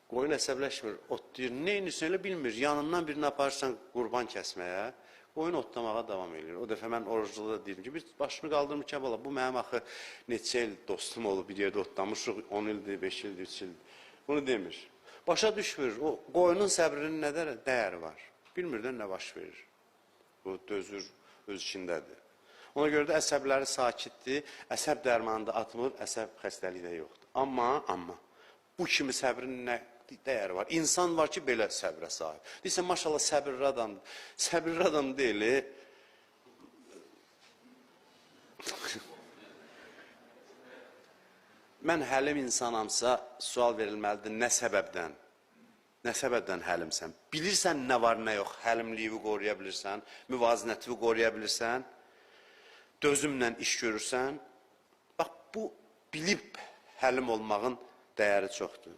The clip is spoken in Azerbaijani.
Qoyun əsəbləşmir, otlayır. Neyini elə bilmir. Yanından birini aparırsan qurban kəsməyə. Qoyun otlamağa davam edir. O dəfə mən orucluqda deyirəm ki, bir başını qaldırmır ki, bala, bu mənim axı neçə il dostum olub, bir yerdə otlamışıq, 10 ildir, 5 ildir, 3 ildir. Bunu demir. Başa düşmür, o qoyunun səbrinin nə dəyəri var? Bilmirdən nə baş verir. Bu dözür, öz içindədir. Ona görə də əsəbləri sakitdir, əsəb dərmanında atmır, əsəb xəstəliyi də yoxdur. Amma, bu kimi səbrin nə dəyəri var? İnsan var ki, belə səbrə sahib. Deyirsən, maşallah, səbirli adamdır. Səbirli adam deyil. Mən həlim insanamsa, sual verilməlidir, nə səbəbdən? Nə səbəbdən həlimsən? Bilirsən nə var, nə yox, həlimliyi qoruya bilirsən, müvazinəti qoruya bilirsən, dözümlə iş görürsən. Bax, bu bilib həlim olmağın dəyəri çoxdur.